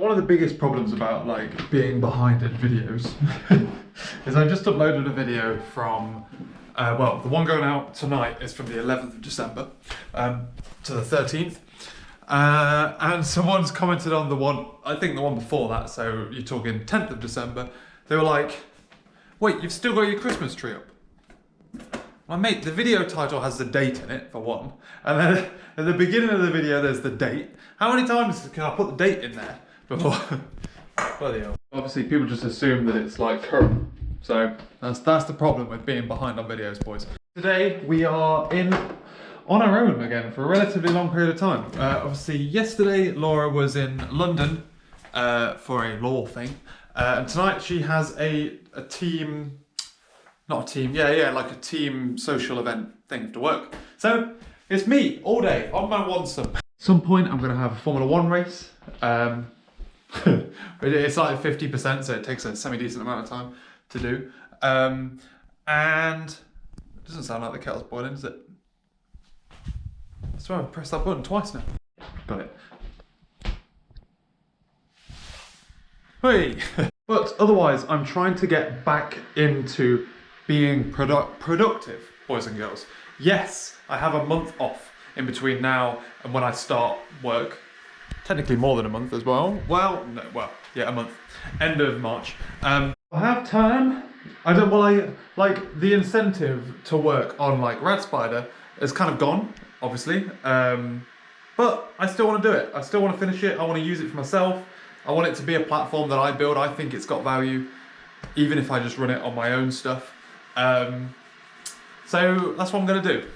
one of the biggest problems about like being behind in videos is I just uploaded a video from, well, the one going out tonight is from the 11th of December to the 13th. And someone's commented on the one, I think the one before that, so you're talking 10th of December. They were like, wait, you've still got your Christmas tree up? My mate, the video title has the date in it, for one. And then at the beginning of the video, there's the date. How many times can I put the date in there before? Bloody hell. Obviously, people just assume that it's like current. So that's the problem with being behind on videos, boys. Today, we are on our own again for a relatively long period of time. Obviously, yesterday, Laura was in London for a law thing. And tonight, she has a team... Not a team, yeah, like a team social event thing to work. So it's me all day on my one-some. At some point I'm gonna have a Formula 1 race. But it's like 50%, so it takes a semi-decent amount of time to do. And it doesn't sound like the kettle's boiling, does it? I swear I've pressed that button twice now. Got it. Hey! But otherwise, I'm trying to get back into being productive, boys and girls. Yes, I have a month off in between now and when I start work. Technically more than a month as well. Yeah, a month. End of March. I have time. Like the incentive to work on like Rad Spider is kind of gone, obviously. But I still want to do it. I still want to finish it. I want to use it for myself. I want it to be a platform that I build. I think it's got value, even if I just run it on my own stuff. So that's what I'm going to do.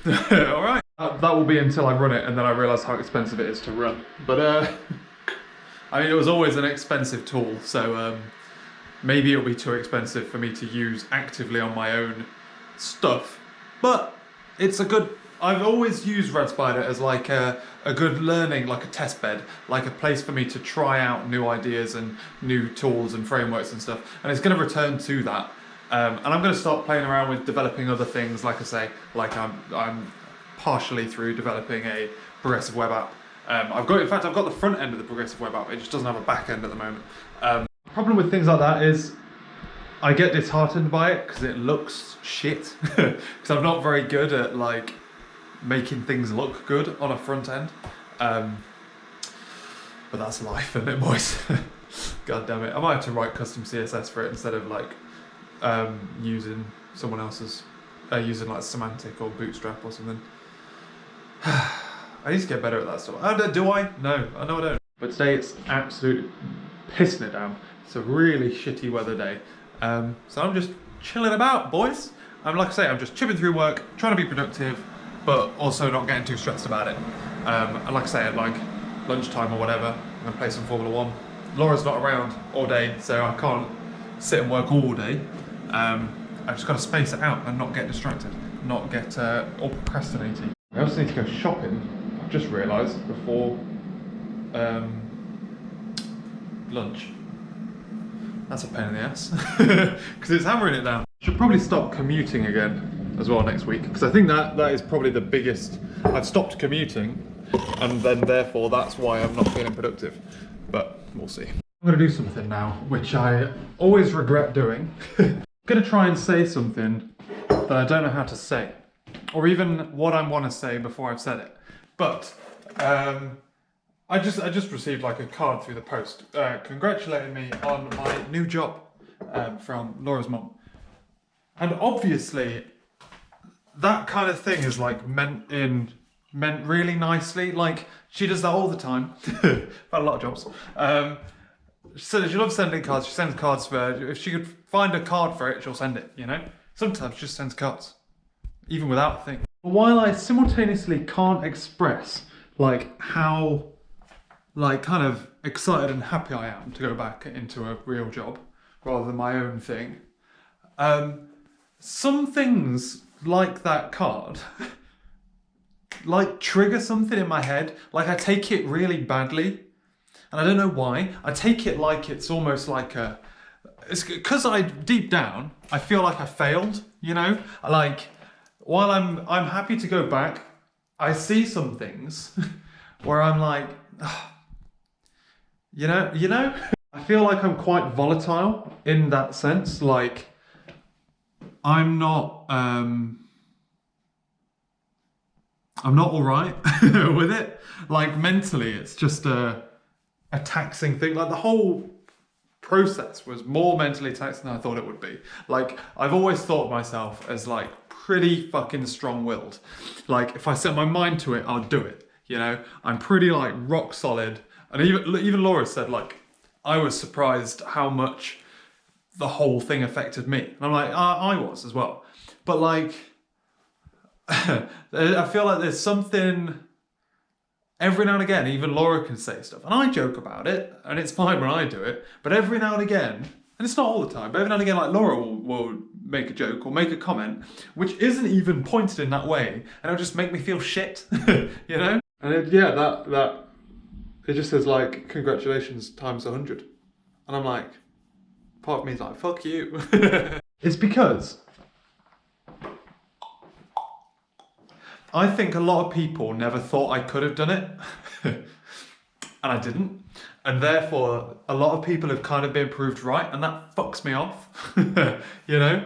All right. That will be until I run it and then I realise how expensive it is to run. But I mean, it was always an expensive tool, so maybe it'll be too expensive for me to use actively on my own stuff. But it's a good... I've always used Red Spider as like a good learning, like a test bed, like a place for me to try out new ideas and new tools and frameworks and stuff. And it's going to return to that. And I'm going to start playing around with developing other things, like I say, like I'm partially through developing a progressive web app. In fact, I've got the front end of the progressive web app, it just doesn't have a back end at the moment. The problem with things like that is I get disheartened by it because it looks shit. Because I'm not very good at like making things look good on a front end. But that's life, isn't it, boys? God damn it. I might have to write custom CSS for it instead of like using someone else's, using like Semantic or Bootstrap or something. I need to get better at that stuff. Do I? No, I know I don't. But today it's absolutely pissing it down. It's a really shitty weather day. So I'm just chilling about, boys. Like I say, I'm just chipping through work, trying to be productive, but also not getting too stressed about it. And like I say, at like lunchtime or whatever, I'm gonna play some Formula 1. Laura's not around all day, so I can't sit and work all day. I've just got to space it out and not get distracted, not get all procrastinating. I also need to go shopping, I've just realised, before lunch. That's a pain in the ass, because it's hammering it down. Should probably stop commuting again as well next week, because I think that is probably the biggest... I've stopped commuting, and then therefore that's why I'm not feeling productive, but we'll see. I'm going to do something now, which I always regret doing. I'm going to try and say something that I don't know how to say, or even what I want to say before I've said it. But I just received like a card through the post congratulating me on my new job from Laura's mum. And obviously that kind of thing is like meant really nicely. Like she does that all the time. I've had a lot of jobs. So she loves sending cards. She sends cards for, if she could find a card for it, she'll send it, you know? Sometimes she just sends cards, even without a thing. But while I simultaneously can't express like how like kind of excited and happy I am to go back into a real job rather than my own thing, some things like that card like trigger something in my head. Like I take it really badly. And I don't know why. I take it like it's almost like a... It's because deep down, I feel like I failed, you know? Like, while I'm happy to go back, I see some things where I'm like, oh, You know, I feel like I'm quite volatile in that sense. Like, I'm not all right with it. Like mentally, it's just a taxing thing. Like the whole process was more mentally taxing than I thought it would be. Like I've always thought of myself as like pretty fucking strong-willed. Like if I set my mind to it, I'll do it. You know, I'm pretty like rock solid. And even Laura said like I was surprised how much the whole thing affected me. And I'm like, I was as well. But like, I feel like there's something every now and again, even Laura can say stuff. And I joke about it, and it's fine when I do it. But every now and again, and it's not all the time, but every now and again, like Laura will make a joke or make a comment, which isn't even pointed in that way. And it'll just make me feel shit, you know? And it just says like, congratulations times 100. And I'm like, part of me is like, fuck you. It's because I think a lot of people never thought I could have done it. And I didn't. And therefore, a lot of people have kind of been proved right, and that fucks me off. You know?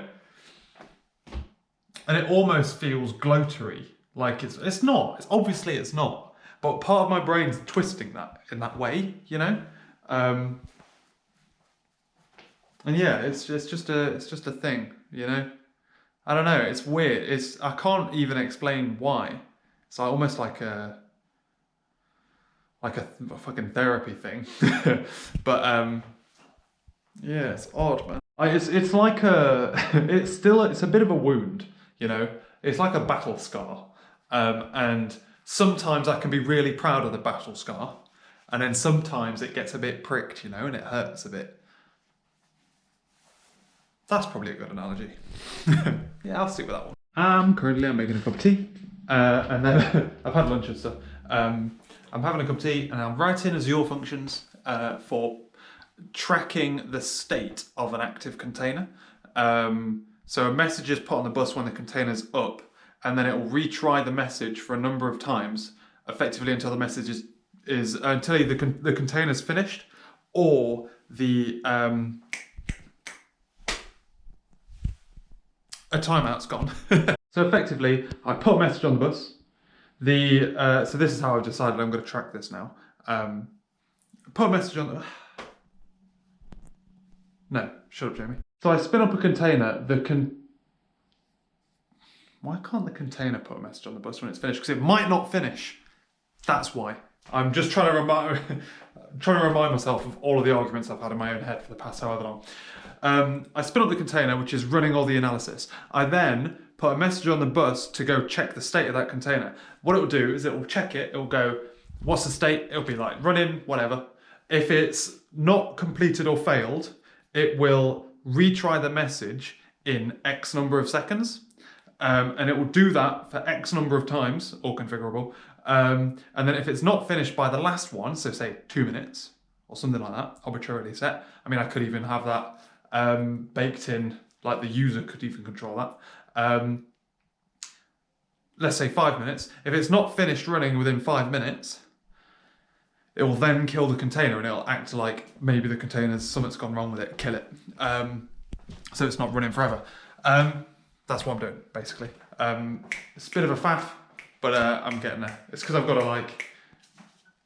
And it almost feels gloatery. Like it's not. Obviously it's not. But part of my brain's twisting that in that way, you know? And yeah, it's just a thing, you know? I don't know, it's weird. I can't even explain why. It's like almost like a fucking therapy thing. But yeah, it's odd, man. It's like it's a bit of a wound, you know? It's like a battle scar. And sometimes I can be really proud of the battle scar. And then sometimes it gets a bit pricked, you know, and it hurts a bit. That's probably a good analogy. Yeah, I'll stick with that one. Currently I'm making a cup of tea. And then I've had lunch and stuff. I'm having a cup of tea and I'm writing Azure functions for tracking the state of an active container. So a message is put on the bus when the container's up, and then it will retry the message for a number of times, effectively until the message is until either the container's finished or the a timeout's gone. So effectively, I put a message on the bus. So this is how I've decided I'm going to track this now. Put a message on the... No, shut up, Jamie. So I spin up a container. Why can't the container put a message on the bus when it's finished? Because it might not finish. That's why. I'm just trying to remind myself of all of the arguments I've had in my own head for the past however long. I spin up the container, which is running all the analysis. I then put a message on the bus to go check the state of that container. What it will do is it will check it. It will go, what's the state? It'll be like running, whatever. If it's not completed or failed, it will retry the message in X number of seconds. And it will do that for X number of times, all configurable. And then if it's not finished by the last one, so say 2 minutes or something like that, arbitrarily set. I mean, I could even have that baked in, like the user could even control that. Let's say 5 minutes. If it's not finished running within 5 minutes, it will then kill the container and it'll act like maybe the container's something's gone wrong with it, kill it. So it's not running forever. That's what I'm doing, basically. It's a bit of a faff, but I'm getting there. It's because I've got to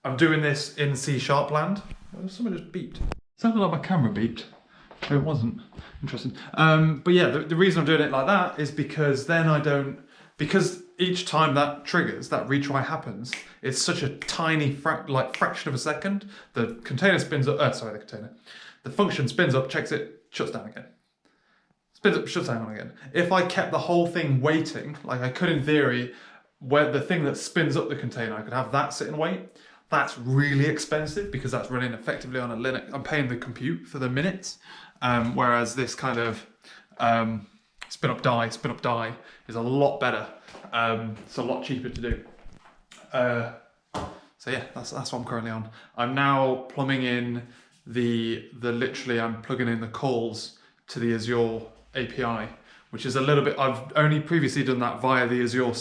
I'm doing this in C# land. Someone just beeped. Sounded like my camera beeped. But it wasn't. Interesting. But yeah, the reason I'm doing it like that is because then because each time that triggers, that retry happens, it's such a tiny fraction of a second. The container spins up, the function spins up, checks it, shuts down again. Spins up, shuts down again. If I kept the whole thing waiting, like I could in theory, where the thing that spins up the container, I could have that sit and wait. That's really expensive because that's running effectively on a Linux. I'm paying the compute for the minutes, whereas this kind of spin up die is a lot better. It's a lot cheaper to do. So yeah, that's what I'm currently on. I'm now plumbing in literally I'm plugging in the calls to the Azure API, which is a little bit, I've only previously done that via the Azure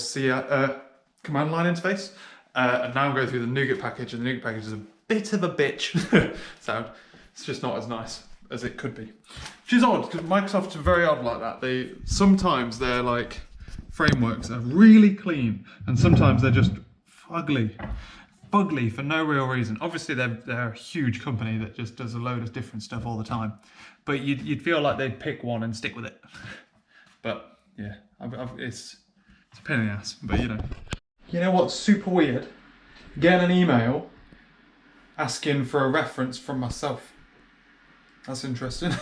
command line interface. And now I'm going through the NuGet package, and the NuGet package is a bit of a bitch sound. It's just not as nice as it could be. Which is odd, because Microsoft's very odd like that. Sometimes their like frameworks are really clean, and sometimes they're just fugly for no real reason. Obviously, they're a huge company that just does a load of different stuff all the time, but you'd feel like they'd pick one and stick with it. But yeah, it's a pain in the ass. But you know what's super weird? Getting an email asking for a reference from myself. That's interesting.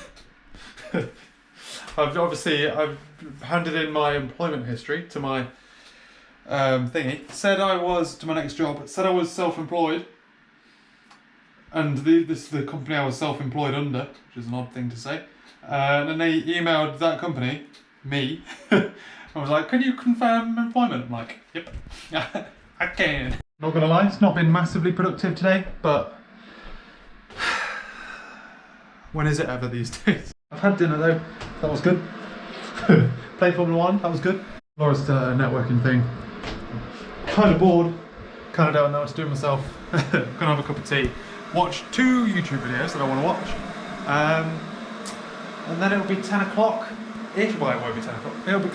I've handed in my employment history to my thingy. Said I was self-employed, and this is the company I was self-employed under, which is an odd thing to say. And then they emailed that company, me. I was like, "Can you confirm employment?" I'm like, "Yep, I can." Not gonna lie, it's not been massively productive today, but when is it ever these days? I've had dinner though, that was good. Played Formula 1, that was good. Laura's networking thing. Kind of bored, kind of don't know what to do myself. Gonna have a cup of tea, watch 2 YouTube videos that I want to watch, and then it'll be 10 o'clock. Well, it won't be 10 o'clock, it'll be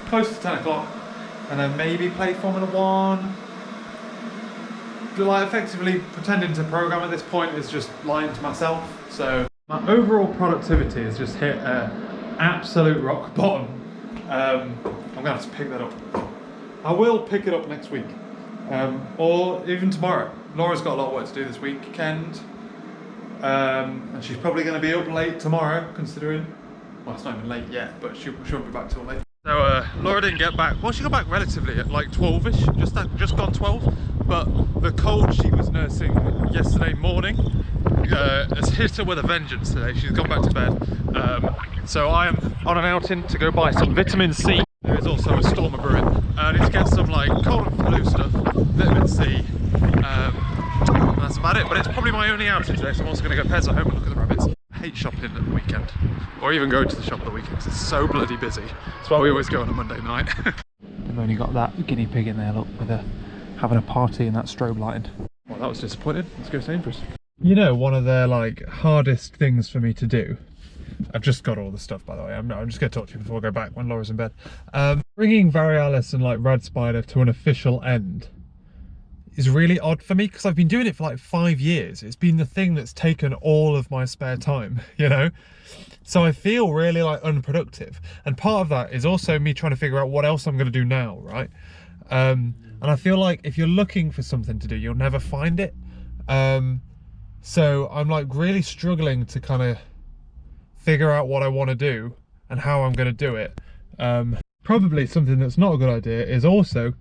close to 10 o'clock, and then maybe play Formula 1. Like effectively pretending to program at this point is just lying to myself. So my overall productivity has just hit absolute rock bottom. I'm gonna have to pick that up. I will pick it up next week, or even tomorrow. Laura's got a lot of work to do this weekend, and she's probably going to be up late tomorrow, considering, well, it's not even late yet, but she won't be back till late. So Laura didn't get back. Well, she got back relatively at like 12ish, just gone 12. But the cold she was nursing yesterday morning has hit her with a vengeance today. She's gone back to bed. So I am on an outing to go buy some vitamin C. There is also a storm brewing. I need to get some like cold and flu stuff, vitamin C. That's about it. But it's probably my only outing today, so I'm also going to go pets at home and look at the rabbits. I hate shopping at the weekend, or even going to the shop at the weekend, because it's so bloody busy. That's why we always go on a Monday night. They've only got that guinea pig in there, look, with having a party and that strobe lighting. Well, that was disappointing. Let's go to Sainsbury's. You know, one of their like hardest things for me to do. I've just got all the stuff, by the way. I'm just going to talk to you before I go back when Laura's in bed. Bringing Varialis and like Rad Spider to an official end is really odd for me, because I've been doing it for like 5 years. It's been the thing that's taken all of my spare time, you know? So I feel really like unproductive. And part of that is also me trying to figure out what else I'm going to do now, right? And I feel like if you're looking for something to do, you'll never find it. So I'm like really struggling to kind of figure out what I want to do and how I'm going to do it. Probably something that's not a good idea is also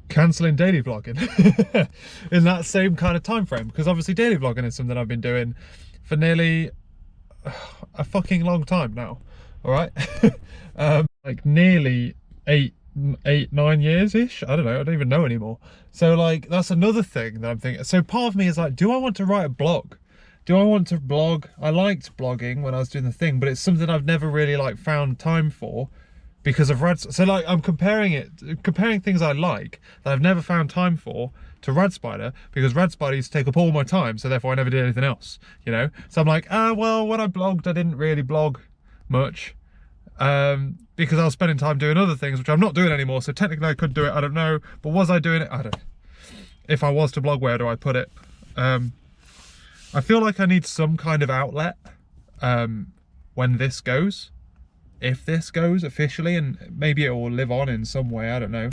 cancelling daily vlogging in that same kind of time frame, because obviously daily vlogging is something I've been doing for nearly a fucking long time now. All right. Like nearly 9 years ish. I don't know, I don't even know anymore. So like that's another thing that I'm thinking. So part of me is like, do I want to write a blog? Do I want to blog? I liked blogging when I was doing the thing, but it's something I've never really like found time for because of Rad. So like I'm comparing things I like that I've never found time for to Rad Spider, because Rad Spider used to take up all my time, so therefore I never did anything else, you know? So I'm like, well, when I blogged, I didn't really blog much, because I was spending time doing other things, which I'm not doing anymore, so technically I could do it, I don't know, but was I doing it? I don't know. If I was to blog, where do I put it? I feel like I need some kind of outlet when this goes, if this goes officially, and maybe it will live on in some way, I don't know.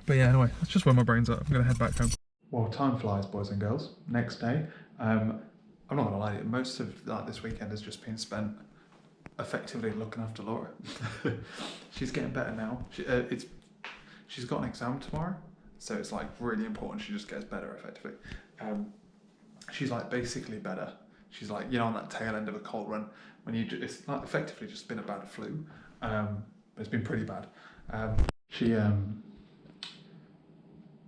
But yeah, anyway, that's just where my brain's at. I'm gonna head back home. Well, time flies, boys and girls. Next day. I'm not gonna lie, most of like this weekend has just been spent effectively looking after Laura. She's getting better now. She's got an exam tomorrow, so it's like really important she just gets better effectively. She's like basically better. She's like, you know, on that tail end of a cold run when it's like effectively just been a bad flu. It's been pretty bad. She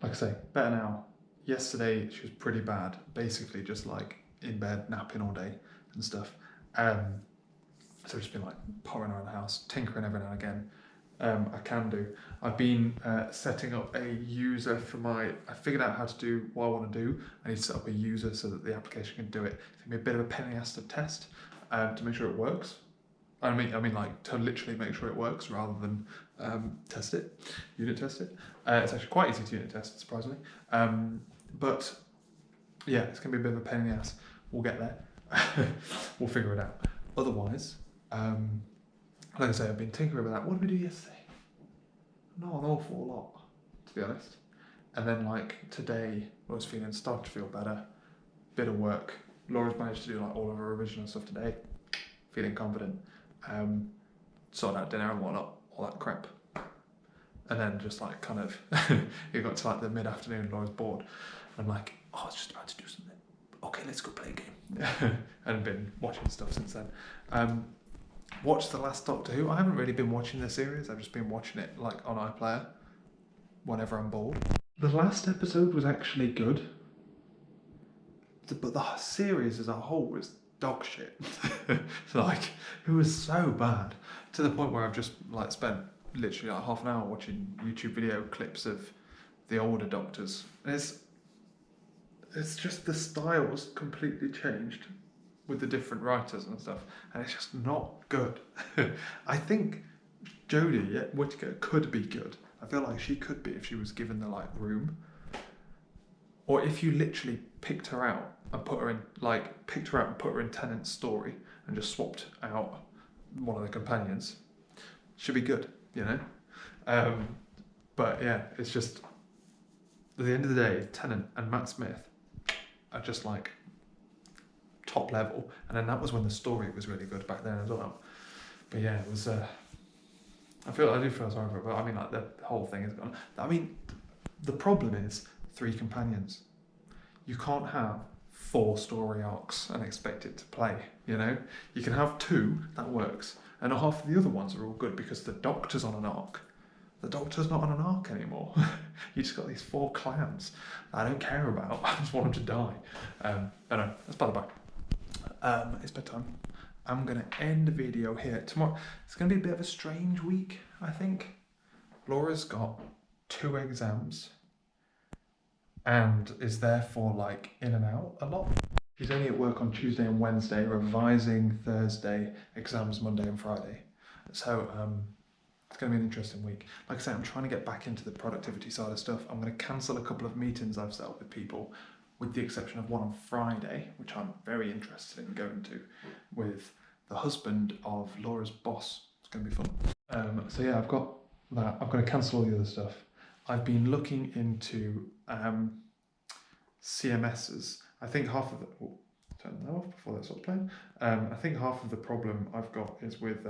like I say, better now. Yesterday she was pretty bad, basically just like in bed napping all day and stuff. So just been like pouring around the house, tinkering every now and again. I can do. I've been setting up a user for I figured out how to do what I want to do. I need to set up a user so that the application can do it. It's going to be a bit of a pain in the ass to test to make sure it works. I mean, like to literally make sure it works rather than unit test it. It's actually quite easy to unit test, surprisingly. But yeah, it's going to be a bit of a pain in the ass. We'll get there. We'll figure it out. Otherwise, like I say, I've been tinkering with that. What did we do yesterday? Not an awful lot, to be honest. And then like today, I was starting to feel better. Bit of work. Laura's managed to do like all of her original stuff today. Feeling confident. Sorted out dinner and whatnot, all that crap. And then just like kind of, it got to like the mid-afternoon, Laura's bored. I'm like, oh, I was just about to do something. Okay, let's go play a game. And been watching stuff since then. Watched the last Doctor Who. I haven't really been watching the series. I've just been watching it like on iPlayer whenever I'm bored. The last episode was actually good, but the series as a whole was dog shit. Like it was so bad to the point where I've just like spent literally like half an hour watching YouTube video clips of the older Doctors. And it's just the style's completely changed with the different writers and stuff, and it's just not good. I think Jodie Whittaker could be good. I feel like she could be if she was given the like room, or if you literally picked her out and put her in Tennant's story and just swapped out one of the companions, should be good, you know. But yeah, it's just at the end of the day, Tennant and Matt Smith are just like top level, and then that was when the story was really good back then as well. But yeah, it was. I do feel sorry for it, but I mean, like the whole thing is gone. I mean, the problem is 3 companions. You can't have 4 story arcs and expect it to play. You know, you can have 2 that works, and half of the other ones are all good because the Doctor's on an arc. The Doctor's not on an arc anymore. You just got these 4 clans that I don't care about. I just want them to die. I know, that's by the by. It's bedtime. I'm going to end the video here. Tomorrow, it's going to be a bit of a strange week, I think. Laura's got 2 exams and is therefore like in and out a lot. She's only at work on Tuesday and Wednesday, revising Thursday, exams Monday and Friday. So it's going to be an interesting week. Like I say, I'm trying to get back into the productivity side of stuff. I'm going to cancel a couple of meetings I've set up with people, with the exception of one on Friday, which I'm very interested in going to, with the husband of Laura's boss. It's going to be fun. So yeah, I've got that. I've got to cancel all the other stuff. I've been looking into CMSs. I think half of the... Oh, turn that off before that stops playing. I think half of the problem I've got is with...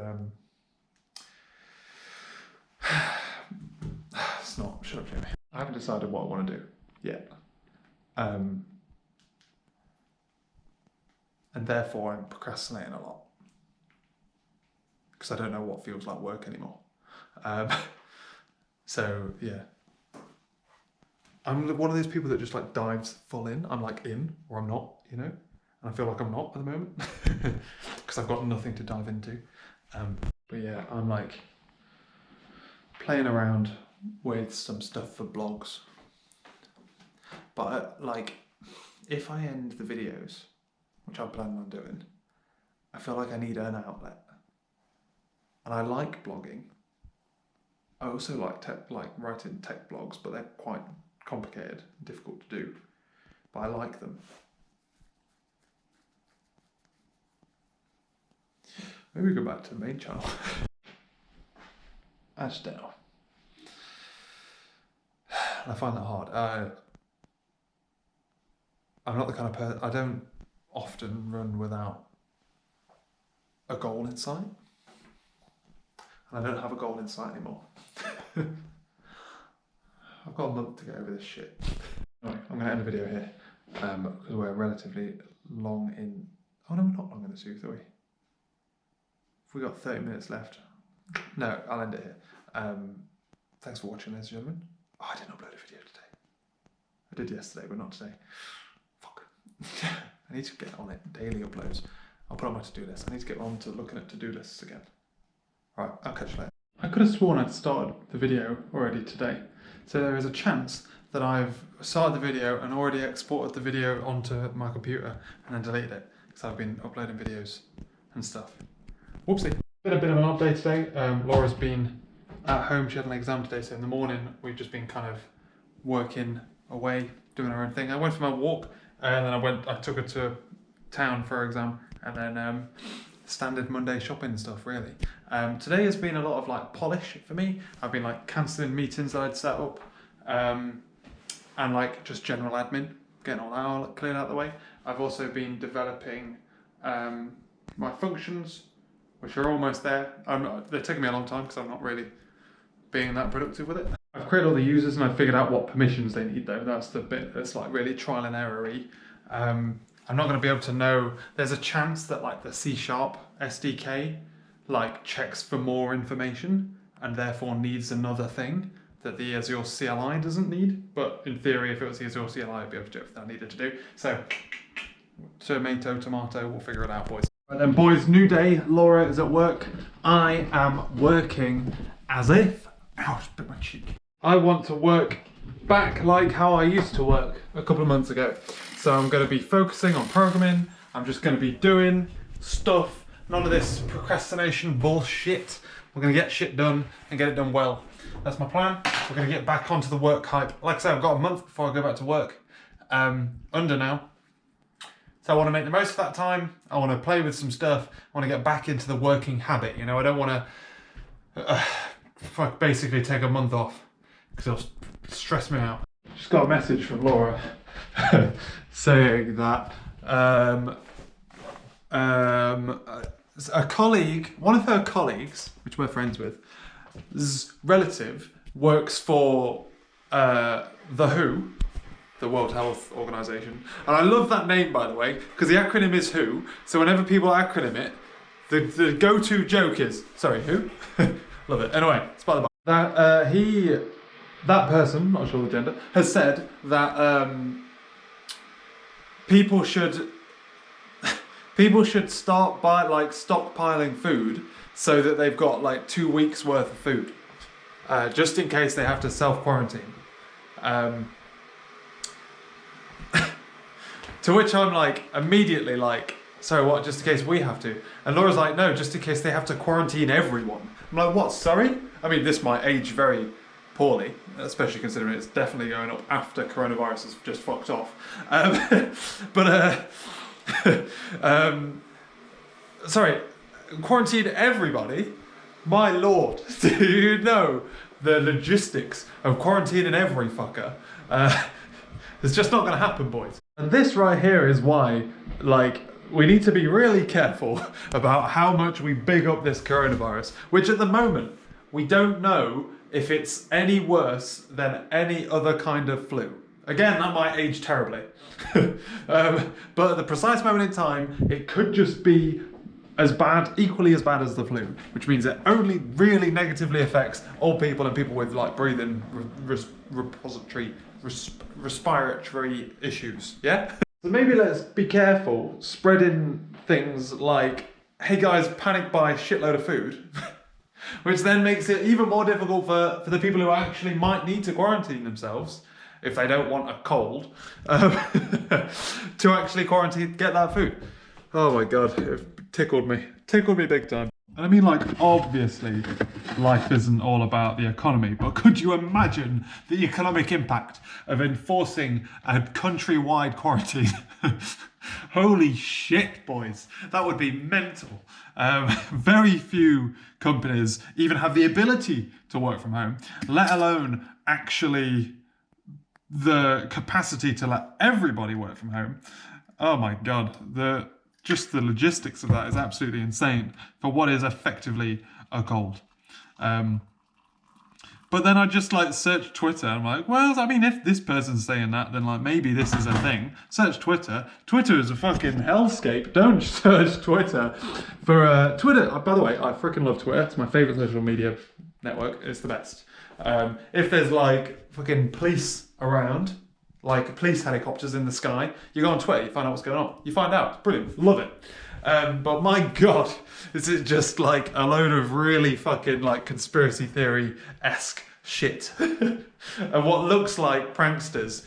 it's not... Shut up, Jamie. I haven't decided what I want to do yet. And therefore I'm procrastinating a lot because I don't know what feels like work anymore. So yeah, I'm one of those people that just like dives full in. I'm like in or I'm not, you know, and I feel like I'm not at the moment because I've got nothing to dive into. But yeah, I'm like playing around with some stuff for blogs. But like, if I end the videos, which I'm planning on doing, I feel like I need an outlet. And I like blogging. I also like writing tech blogs, but they're quite complicated and difficult to do. But I like them. Maybe we go back to the main channel. I just don't know. I find that hard. I'm not the kind of person, I don't often run without a goal in sight. And I don't have a goal in sight anymore. I've got a month to get over this shit. Anyway, I'm going to end the video here because we're relatively long in... Oh no, we're not long in the series, are we? If we got 30 minutes left. No, I'll end it here. Thanks for watching, ladies and gentlemen. Oh, I didn't upload a video today. I did yesterday, but not today. I need to get on it. Daily uploads. I'll put on my to-do list. I need to get on to looking at to-do lists again. Right, I'll catch you later. I could have sworn I'd started the video already today. So there is a chance that I've started the video and already exported the video onto my computer and then deleted it, because I've been uploading videos and stuff. Whoopsie. Been a bit of an update today. Laura's been at home, she had an exam today, so in the morning we've just been kind of working away, doing our own thing. I went for my walk and then I took her to town for her exam, and then standard Monday shopping stuff really. Today has been a lot of like polish for me. I've been like cancelling meetings that I'd set up, and like just general admin, getting all that cleared out of the way. I've also been developing my functions, which are almost there. They're taking me a long time because I'm not really being that productive with it. I've created all the users and I've figured out what permissions they need though. That's the bit that's like really trial and error-y. I'm not going to be able to know. There's a chance that like the C# SDK like checks for more information and therefore needs another thing that the Azure CLI doesn't need. But in theory, if it was the Azure CLI, I'd be able to do everything I needed to do. So tomato, we'll figure it out, boys. Right then, boys, new day. Laura is at work. I am working as if... Ow, just bit my cheek. I want to work back like how I used to work a couple of months ago. So I'm going to be focusing on programming. I'm just going to be doing stuff. None of this procrastination bullshit. We're going to get shit done and get it done well. That's my plan. We're going to get back onto the work hype. Like I said, I've got a month before I go back to work. Under now. So I want to make the most of that time. I want to play with some stuff. I want to get back into the working habit. You know, I don't want to basically take a month off because it'll stress me out. Just got a message from Laura saying that a colleague, one of her colleagues, which we're friends with, relative works for the WHO, the World Health Organization. And I love that name, by the way, because the acronym is WHO. So whenever people acronym it, the go-to joke is, sorry, who? Love it. Anyway, it's by the by. That person, not sure the gender, has said that people should start by like stockpiling food so that they've got like 2 weeks worth of food, just in case they have to self-quarantine. To which I'm like, immediately like, so what, just in case we have to? And Laura's like, no, just in case they have to quarantine everyone. I'm like, what, sorry? I mean, this might age very poorly, especially considering it's definitely going up after coronavirus has just fucked off. Sorry, quarantine everybody? My lord, do you know the logistics of quarantining every fucker? It's just not gonna happen, boys. And this right here is why, like, we need to be really careful about how much we big up this coronavirus, which at the moment, we don't know if it's any worse than any other kind of flu. Again, that might age terribly. But at the precise moment in time, it could just be as bad, equally as bad as the flu, which means it only really negatively affects old people and people with like breathing respiratory issues, yeah? So maybe let's be careful spreading things like, hey guys, panic buy a shitload of food, which then makes it even more difficult for the people who actually might need to quarantine themselves, if they don't want a cold, to actually quarantine, get that food. Oh my God, it tickled me big time. And I mean, like, obviously, life isn't all about the economy, but could you imagine the economic impact of enforcing a countrywide quarantine? Holy shit, boys. That would be mental. Very few companies even have the ability to work from home, let alone actually the capacity to let everybody work from home. Oh my God, just the logistics of that is absolutely insane for what is effectively a cold. But then I just like search Twitter and I'm like, well, I mean, if this person's saying that, then like maybe this is a thing. Search Twitter. Twitter is a fucking hellscape. Don't search Twitter for Twitter. By the way, I freaking love Twitter. It's my favorite social media network. It's the best. If there's like fucking police around, like police helicopters in the sky. You go on Twitter, you find out what's going on. You find out, it's brilliant, love it. But my God, is it just like a load of really fucking like conspiracy theory-esque shit. And what looks like pranksters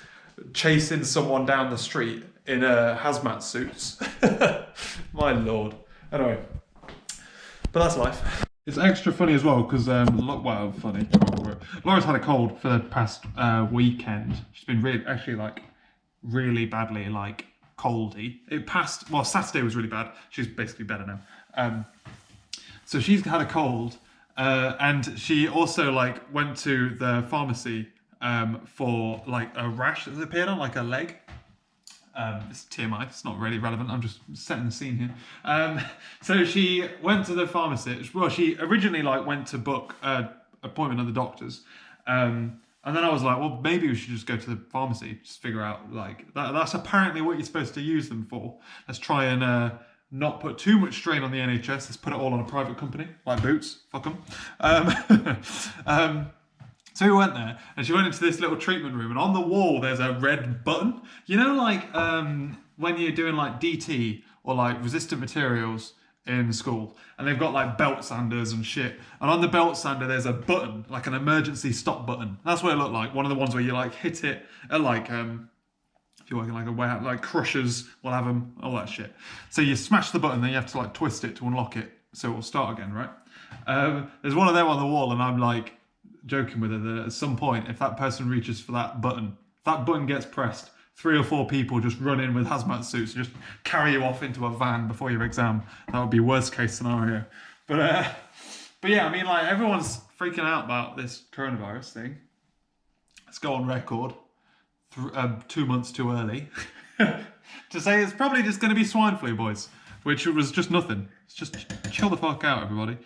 chasing someone down the street in hazmat suits. My Lord. Anyway, but that's life. It's extra funny as well because, well, funny. Laura's had a cold for the past weekend. She's been really badly like coldy. It passed. Well, Saturday was really bad. She's basically better now. So she's had a cold, and she also like went to the pharmacy for like a rash that appeared on like her leg. It's TMI, it's not really relevant, I'm just setting the scene here. So she went to the pharmacist. Well, she originally like went to book an appointment at the doctor's. And then I was like, well, maybe we should just go to the pharmacy, just figure out like, that's apparently what you're supposed to use them for. Let's try and not put too much strain on the NHS, let's put it all on a private company, like Boots, fuck them. So we went there, and she went into this little treatment room, and on the wall there's a red button. You know, like when you're doing like DT or like resistant materials in school, and they've got like belt sanders and shit, and on the belt sander there's a button, like an emergency stop button. That's what it looked like. One of the ones where you like hit it at like if you're working like a warehouse, like crushers will have them, all that shit. So you smash the button, then you have to like twist it to unlock it, so it will start again, right? There's one of them on the wall, and I'm like joking with her that at some point, if that person reaches for that button, if that button gets pressed, 3 or 4 people just run in with hazmat suits and just carry you off into a van before your exam. That would be worst case scenario. But yeah, I mean, like, everyone's freaking out about this coronavirus thing. Let's go on record 2 months too early to say it's probably just going to be swine flu, boys, which was just nothing. It's just chill the fuck out, everybody.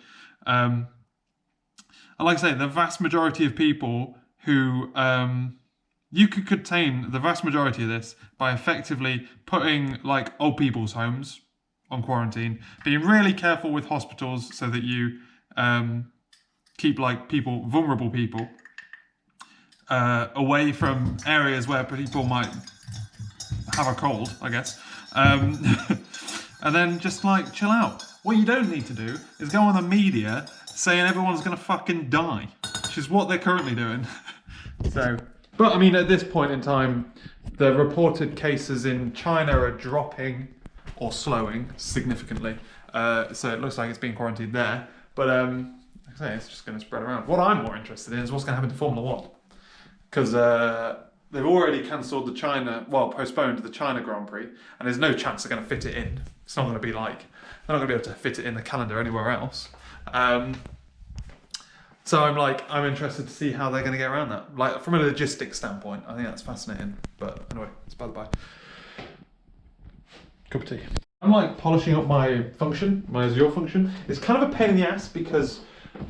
And like I say, the vast majority of people who, you could contain the vast majority of this by effectively putting like old people's homes on quarantine, being really careful with hospitals so that you keep like vulnerable people, away from areas where people might have a cold, I guess. And then just like chill out. What you don't need to do is go on the media saying everyone's gonna fucking die, which is what they're currently doing. So, but I mean, at this point in time, the reported cases in China are dropping or slowing significantly. So it looks like it's being quarantined there. But like I say, it's just gonna spread around. What I'm more interested in is what's gonna happen to Formula 1. Because they've already cancelled postponed the China Grand Prix, and there's no chance they're gonna fit it in. It's not gonna be like, they're not gonna be able to fit it in the calendar anywhere else. So I'm interested to see how they're going to get around that. Like, from a logistics standpoint, I think that's fascinating. But anyway, it's by the by. Cup of tea. I'm like polishing up my function, my Azure function. It's kind of a pain in the ass because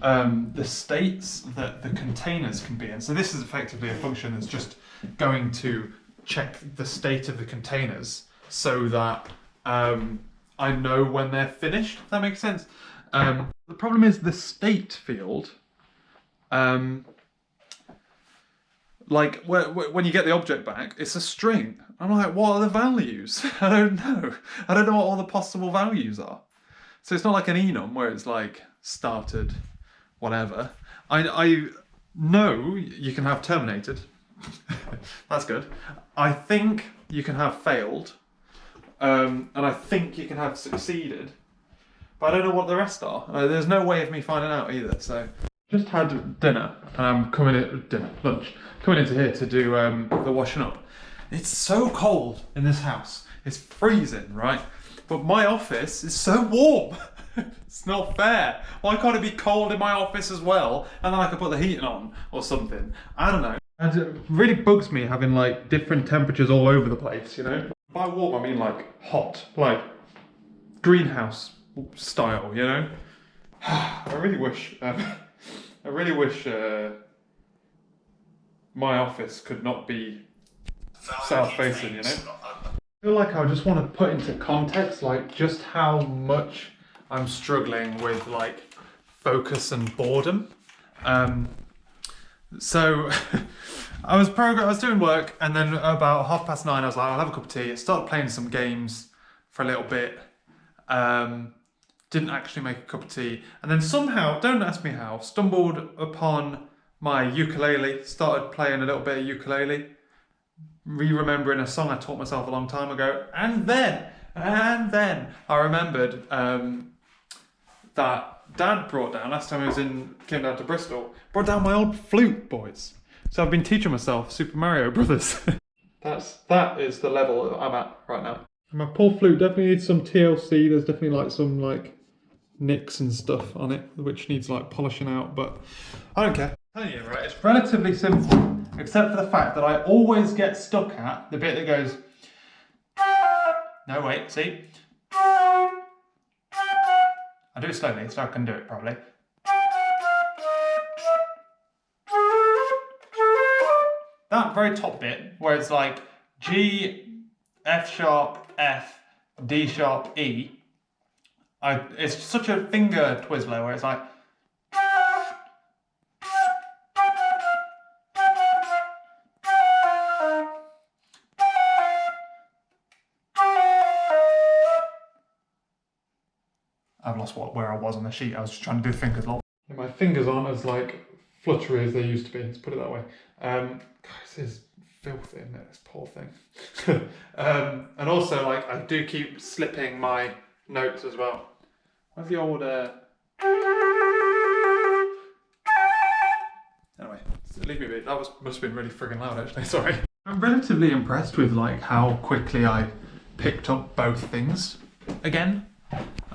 the states that the containers can be in. So this is effectively a function that's just going to check the state of the containers so that I know when they're finished, if that makes sense. The problem is the state field, like when you get the object back, it's a string. I'm like, what are the values? I don't know. I don't know what all the possible values are. So it's not like an enum where it's like started, whatever. I know you can have terminated. That's good. I think you can have failed. And I think you can have succeeded. But I don't know what the rest are. There's no way of me finding out either. So just had dinner, and I'm coming into here to do the washing up. It's so cold in this house. It's freezing, right? But my office is so warm. It's not fair. Why can't it be cold in my office as well? And then I can put the heating on or something. I don't know. And it really bugs me having like different temperatures all over the place, you know? By warm, I mean like hot, like greenhouse style, you know? I really wish my office could not be south facing, you know? I feel like I just want to put into context like just how much I'm struggling with like focus and boredom. So I was doing work, and then about 9:30, I was like, I'll have a cup of tea. I started playing some games for a little bit. Didn't actually make a cup of tea, and then somehow, don't ask me how, stumbled upon my ukulele. Started playing a little bit of ukulele, remembering a song I taught myself a long time ago, and then I remembered that Dad brought down last time came down to Bristol. Brought down my old flute, boys. So I've been teaching myself Super Mario Brothers. that is the level that I'm at right now. And my poor flute definitely needs some TLC. There's definitely like some like nicks and stuff on it, which needs like polishing out. But I don't care. I'm telling you, right? It's relatively simple, except for the fact that I always get stuck at the bit that goes. No, wait. See. I do it slowly, so I can do it properly. That very top bit, where it's like G, F sharp, F, D sharp, E. It's such a finger twizzler where it's like. I've lost where I was on the sheet. I was just trying to do fingers long. And my fingers aren't as like fluttery as they used to be. Let's put it that way. This is filthy, isn't it? This poor thing. And also, like, I do keep slipping my notes as well. Where's the old? Anyway, leave me be. That must have been really friggin' loud, actually. Sorry. I'm relatively impressed with like how quickly I picked up both things again.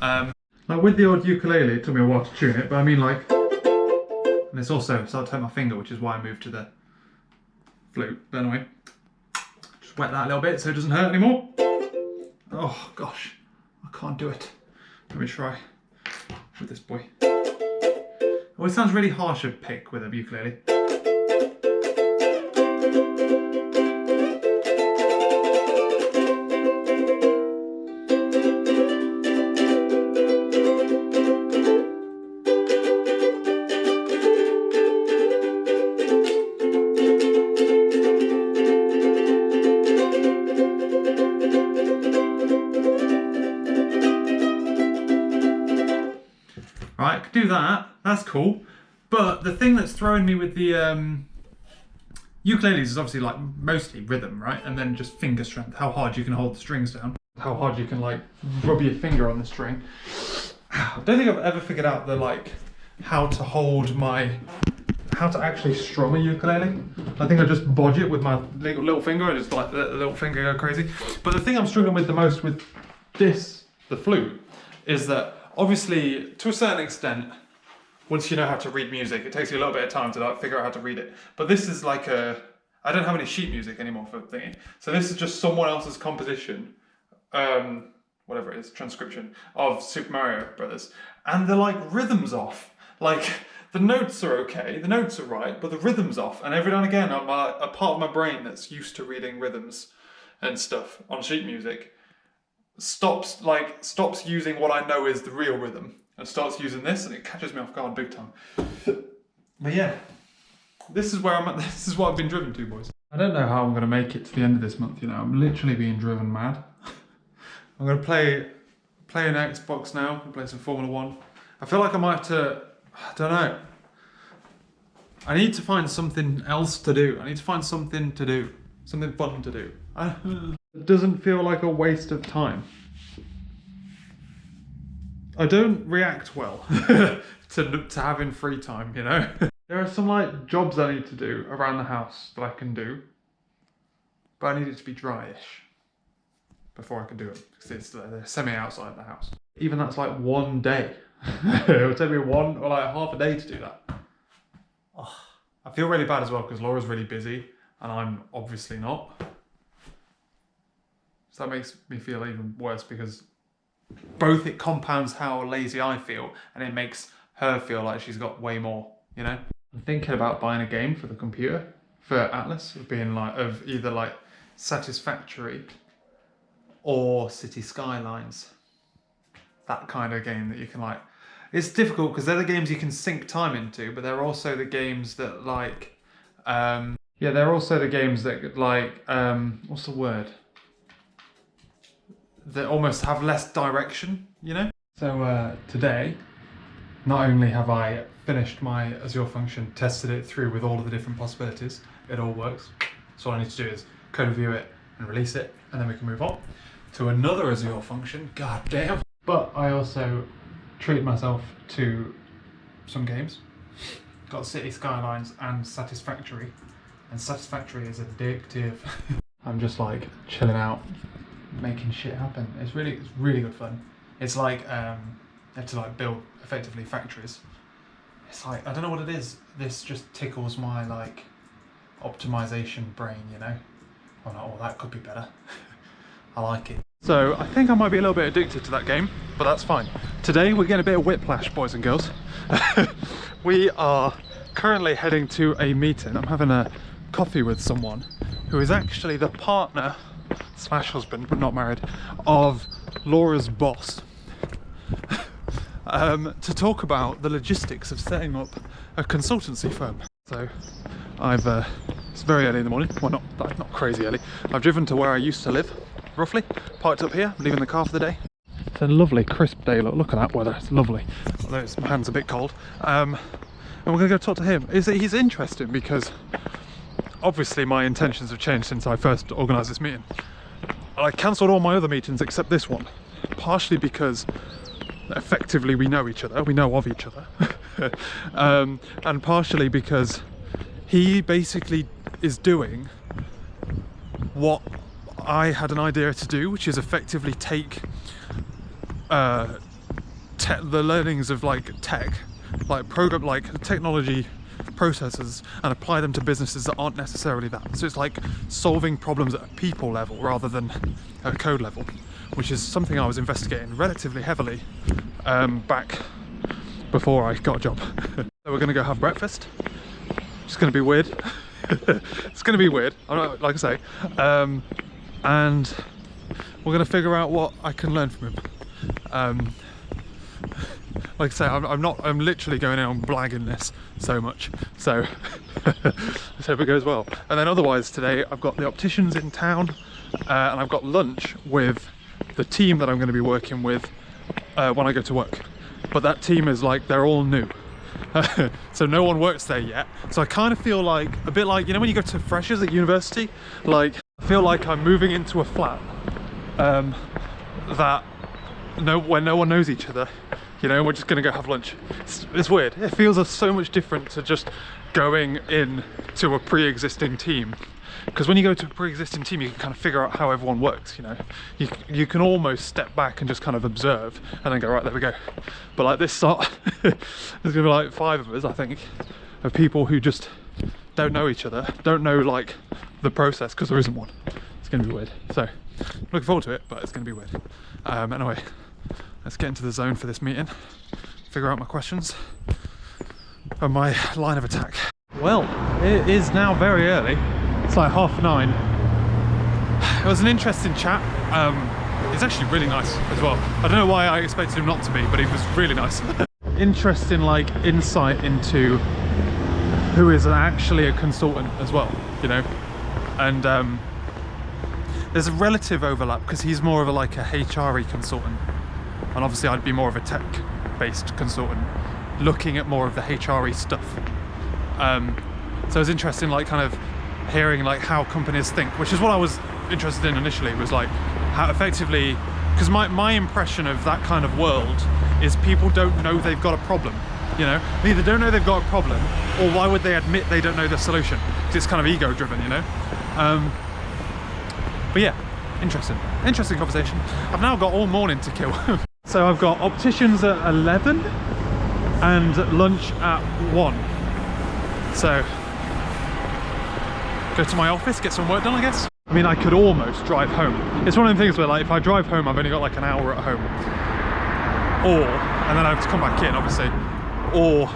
Like with the old ukulele, it took me a while to tune it, but I mean like, and it's also started to hurt my finger, which is why I moved to the flute. But anyway, just wet that a little bit so it doesn't hurt anymore. Oh gosh, I can't do it. Let me try with this boy. It always sounds really harsh to pick with a ukulele. Right, I could do that, that's cool. But the thing that's throwing me with the ukuleles is obviously like mostly rhythm, right? And then just finger strength, how hard you can hold the strings down. How hard you can like rub your finger on the string. I don't think I've ever figured out the like, how to actually strum a ukulele. I think I just bodge it with my little finger. I just like let the little finger go crazy. But the thing I'm struggling with the most with this, the flute, is that obviously, to a certain extent, once you know how to read music, it takes you a little bit of time to like figure out how to read it. But this is like I don't have any sheet music anymore for thinking. So this is just someone else's composition, whatever it is, transcription of Super Mario Brothers. And the like rhythm's off. Like the notes are okay, the notes are right, but the rhythm's off. And every now and again, a part of my brain that's used to reading rhythms and stuff on sheet music stops using what I know is the real rhythm and starts using this, and it catches me off guard big time. But yeah, this is where I'm at. This is what I've been driven to, boys. I don't know how I'm going to make it to the end of this month, you know. I'm literally being driven mad. I'm going to play an Xbox now and play some Formula 1. I feel like I might have to, I don't know. I need to find something else to do. I need to find something to do. Something fun to do. It doesn't feel like a waste of time. I don't react well to having free time, you know? There are some like jobs I need to do around the house that I can do, but I need it to be dryish before I can do it, because they're semi-outside the house. Even that's like one day. It would take me half a day to do that. Oh, I feel really bad as well because Laura's really busy and I'm obviously not. So that makes me feel even worse because both it compounds how lazy I feel and it makes her feel like she's got way more, you know? I'm thinking about buying a game for the computer, for Atlas, of either like Satisfactory or City Skylines. That kind of game that you can like, it's difficult because they're the games you can sink time into, but they're also the games that like, Yeah, they're also the games that like, what's the word? That almost have less direction, you know? So today, not only have I finished my Azure function, tested it through with all of the different possibilities, it all works. So all I need to do is code review it and release it, and then we can move on to another Azure function. God damn. But I also treat myself to some games. Got City Skylines and Satisfactory. And Satisfactory is addictive. I'm just like chilling out, making shit happen. It's really good fun. It's like you have to like build effectively factories. It's like, I don't know what it is. This just tickles my like optimization brain, you know? Oh no, that could be better. I like it. So I think I might be a little bit addicted to that game, but that's fine. Today we're getting a bit of whiplash, boys and girls. We are currently heading to a meeting. I'm having a coffee with someone who is actually the partner / husband, but not married, of Laura's boss. To talk about the logistics of setting up a consultancy firm. So it's very early in the morning. Well, not crazy early. I've driven to where I used to live, roughly, parked up here, leaving the car for the day. It's a lovely crisp day. Look at that weather, it's lovely. Although my hand's a bit cold. And we're gonna go talk to him. He's interesting because obviously my intentions have changed since I first organised this meeting. I cancelled all my other meetings except this one, partially because effectively we know each other, we know of each other, and partially because he basically is doing what I had an idea to do, which is effectively take the learnings of like tech, like technology processes, and apply them to businesses that aren't necessarily that. So it's like solving problems at a people level rather than a code level, which is something I was investigating relatively heavily back before I got a job. So we're gonna go have breakfast. It's gonna be weird. It's gonna be weird, like I say, and we're gonna figure out what I can learn from him. Like I say, I'm literally going out and blagging this so much, so let's hope it goes well. And then otherwise today I've got the opticians in town, and I've got lunch with the team that I'm going to be working with when I go to work. But that team is like, they're all new. So no one works there yet. So I kind of feel like, a bit like, you know when you go to freshers at university? Like, I feel like I'm moving into a flat where no one knows each other. You know, we're just gonna go have lunch. It's weird. It feels so much different to just going in to a pre-existing team. Because when you go to a pre-existing team, you can kind of figure out how everyone works, you know. You can almost step back and just kind of observe and then go, right, there we go. But like this sort, there's gonna be like 5 of us, I think, of people who just don't know each other, don't know like the process, because there isn't one. It's gonna be weird. So, looking forward to it, but it's gonna be weird. Anyway, let's get into the zone for this meeting, figure out my questions and my line of attack. Well, it is now very early. It's like 9:30. It was an interesting chat. He's actually really nice as well. I don't know why I expected him not to be, but he was really nice. Interesting like insight into who is actually a consultant as well, you know. And there's a relative overlap because he's more of a HRE consultant, and obviously I'd be more of a tech-based consultant, looking at more of the HRE stuff. So it's interesting, like kind of hearing like how companies think, which is what I was interested in initially, was like how effectively, because my impression of that kind of world is people don't know they've got a problem, you know. They either don't know they've got a problem, or why would they admit they don't know the solution? Because it's kind of ego driven, you know. But yeah, interesting conversation. I've now got all morning to kill. So I've got opticians at 11 and lunch at 1. So go to my office, get some work done, I guess. I mean, I could almost drive home. It's one of the things where like if I drive home, I've only got like an hour at home, and then I have to come back in obviously, or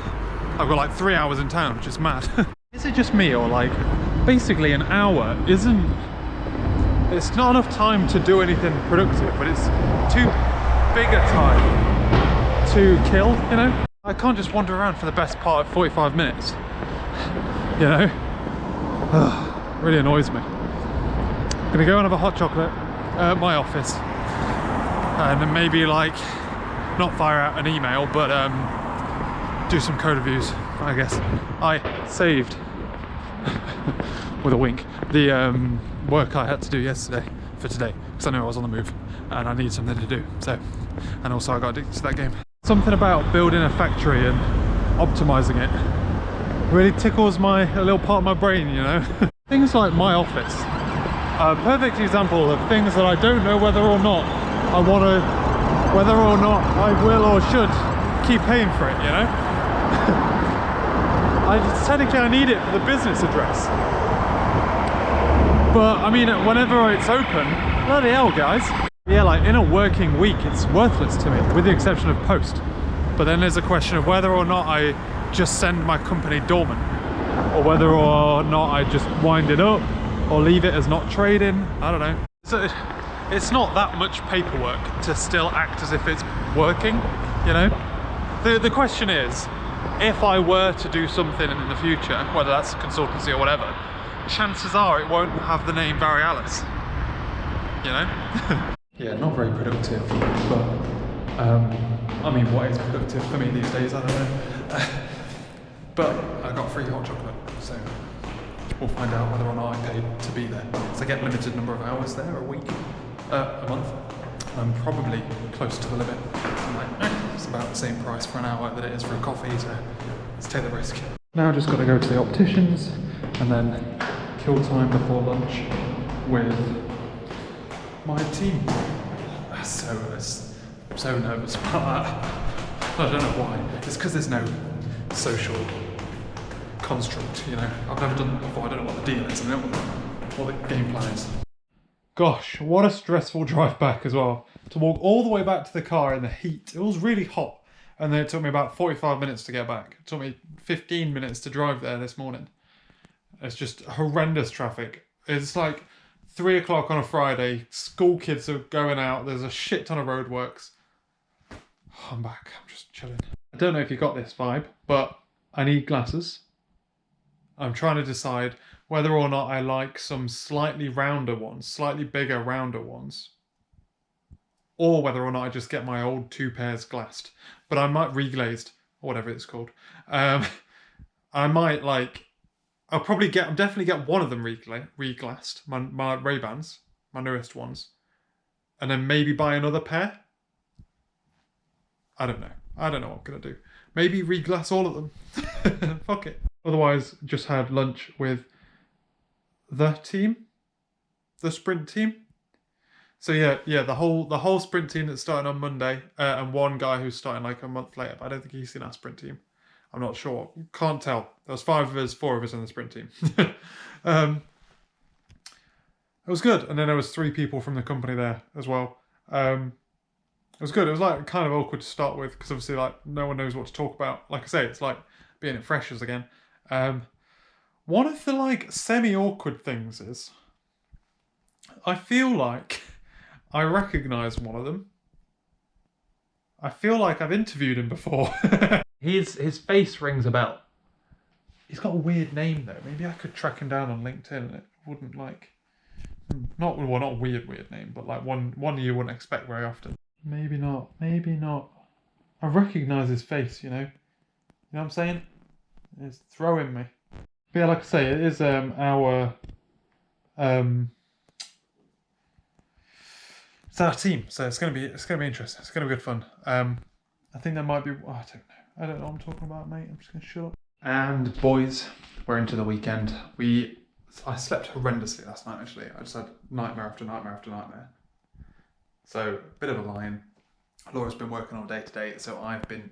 I've got like 3 hours in town, which is mad. Is it just me, or like basically an hour it's not enough time to do anything productive, but it's too big a time to kill, you know? I can't just wander around for the best part of 45 minutes, you know? Really annoys me. Gonna go and have a hot chocolate at my office, and then maybe like not fire out an email, but do some code reviews. I guess I saved with a wink the work I had to do yesterday for today, because I knew I was on the move and I need something to do. So, and also I got addicted to that game. Something about building a factory and optimizing it really tickles a little part of my brain, you know. Things like my office, a perfect example of things that I don't know whether or not I want to, whether or not I will or should keep paying for it, you know. Technically I need it for the business address, but I mean whenever it's open, bloody hell guys. Yeah, like in a working week it's worthless to me, with the exception of post. But then there's a question of whether or not I just send my company dormant, or whether or not I just wind it up or leave it as not trading. I don't know. So it's not that much paperwork to still act as if it's working, you know. The question is, if I were to do something in the future, whether that's a consultancy or whatever, chances are it won't have the name Barry Alice, you know. Yeah, not very productive, but I mean, what is productive for me these days, I don't know. But I got free hot chocolate, so we'll find out whether or not I paid to be there. So I get limited number of hours there, a week, a month. I'm probably close to the limit. I'm like, it's about the same price for an hour that it is for a coffee, so let's take the risk. Now I've just got to go to the opticians and then kill time before lunch with my team. I'm so nervous about that. I don't know why. It's because there's no social construct, you know. I've never done that before. I don't know what the deal is. I don't know what the game plan is. Gosh, what a stressful drive back as well. To walk all the way back to the car in the heat. It was really hot. And then it took me about 45 minutes to get back. It took me 15 minutes to drive there this morning. It's just horrendous traffic. It's like 3 o'clock on a Friday. School kids are going out. There's a shit ton of roadworks. I'm back. I'm just chilling. I don't know if you got this vibe, but I need glasses. I'm trying to decide whether or not I like some slightly rounder ones, slightly bigger, rounder ones, or whether or not I just get my old 2 pairs glassed. But I might reglazed, or whatever it's called. I might like, I'll definitely get one of them reglassed, my Ray-Bans, my newest ones, and then maybe buy another pair. I don't know. I don't know what I'm gonna do. Maybe reglass all of them. Fuck it. Otherwise, just had lunch with the team, the sprint team. So yeah, the whole sprint team that's starting on Monday, and one guy who's starting like a month later. But I don't think he's in our sprint team. I'm not sure. Can't tell. There was 5 of us, 4 of us in the sprint team. It was good, and then there was 3 people from the company there as well. It was good. It was like kind of awkward to start with because obviously like no one knows what to talk about. Like I say, it's like being at freshers again. One of the like semi-awkward things is I feel like I recognise one of them. I feel like I've interviewed him before. His face rings a bell. He's got a weird name though. Maybe I could track him down on LinkedIn and it wouldn't like not a weird name, but like one you wouldn't expect very often. Maybe not. I recognise his face, you know? You know what I'm saying? It's throwing me. But yeah, like I say, it is our it's our team, so it's gonna be interesting. It's gonna be good fun. I think there might be I don't know what I'm talking about, mate. I'm just gonna shut up. And boys, we're into the weekend. I slept horrendously last night actually. I just had nightmare after nightmare after nightmare. So, a bit of a line. Laura's been working all day today, so I've been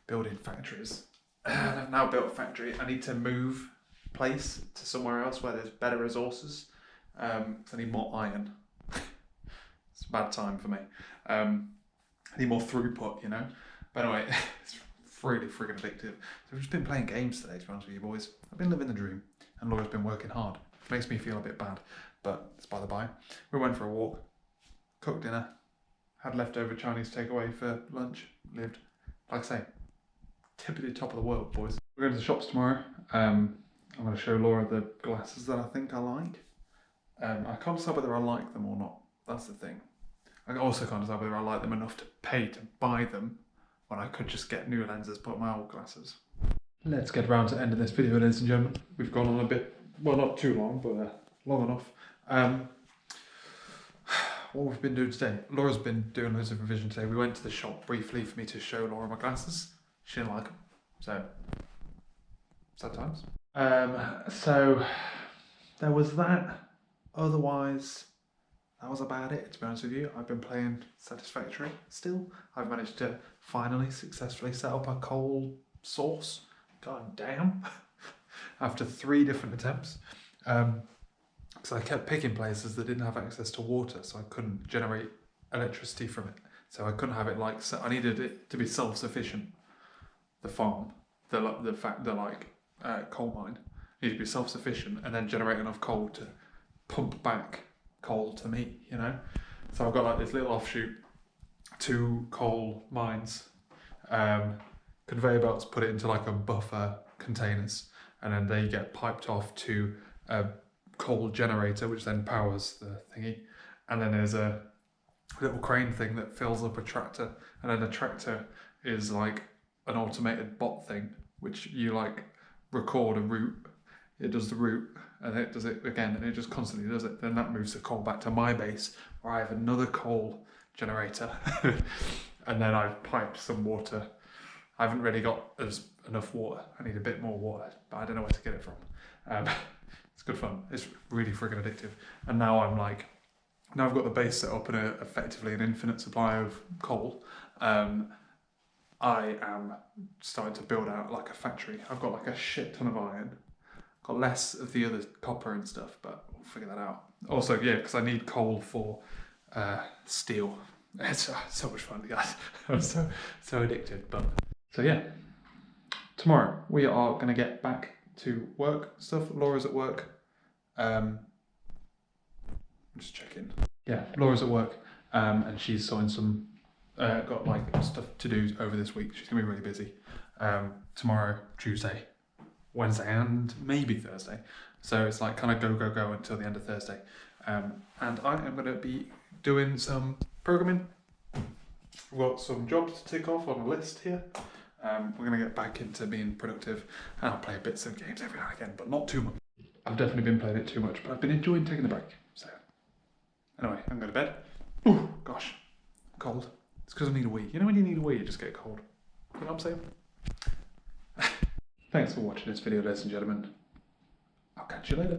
building factories. And I've now built a factory. I need to move place to somewhere else where there's better resources. I need more iron. It's a bad time for me. I need more throughput, you know? But anyway, it's really friggin' addictive. So we've just been playing games today, to be honest with you boys. I've been living the dream, and Laura's been working hard. It makes me feel a bit bad, but it's by the by. We went for a walk, cooked dinner, had leftover Chinese takeaway for lunch, lived. Like I say, typically top of the world, boys. We're going to the shops tomorrow. I'm going to show Laura the glasses that I think I like. I can't decide whether I like them or not. That's the thing. I also can't decide whether I like them enough to pay to buy them when I could just get new lenses, put my old glasses. Let's get around to ending this video, ladies and gentlemen. We've gone on a bit, well, not too long, but long enough. What we've been doing today, Laura's been doing loads of revision today. We went to the shop briefly for me to show Laura my glasses. She didn't like them, so sad times. So there was that. Otherwise, that was about it, to be honest with you. I've been playing Satisfactory still. I've managed to finally successfully set up a coal source. God damn. After 3 different attempts. Because I kept picking places that didn't have access to water, so I couldn't generate electricity from it. So I couldn't have it like, so I needed it to be self-sufficient. The farm, the coal mine, needed to be self-sufficient and then generate enough coal to pump back coal to me, you know? So I've got like this little offshoot, 2 coal mines, conveyor belts put it into like a buffer containers, and then they get piped off to a coal generator, which then powers the thingy. And then there's a little crane thing that fills up a tractor, and then the tractor is like an automated bot thing, which you like record a route, it does the route, and it does it again, and it just constantly does it. Then that moves the coal back to my base, where I have another coal generator, and then I've piped some water. I haven't really got enough water. I need a bit more water, but I don't know where to get it from. It's good fun. It's really friggin' addictive. And now I'm like, now I've got the base set up and effectively an infinite supply of coal. I am starting to build out like a factory. I've got like a shit ton of iron. Got less of the other copper and stuff, but we'll figure that out. Also, yeah, because I need coal for steel. It's so much fun, guys. I'm so addicted. But so yeah, tomorrow we are gonna get back to work stuff. Laura's at work. I'm just checking. Yeah, Laura's at work, and she's sorting some. Got like stuff to do over this week. She's gonna be really busy. Tomorrow, Tuesday, Wednesday, and maybe Thursday. So it's like kind of go until the end of Thursday. And I am gonna be doing some programming. We've got some jobs to tick off on the list here. We're gonna get back into being productive, and I'll play bits of games every now and again, but not too much. I've definitely been playing it too much, but I've been enjoying taking the break. So anyway, I'm going to bed. Ooh, gosh, cold. It's because I need a wee. You know when you need a wee, you just get cold. You know what I'm saying? Thanks for watching this video, ladies and gentlemen. I'll catch you later.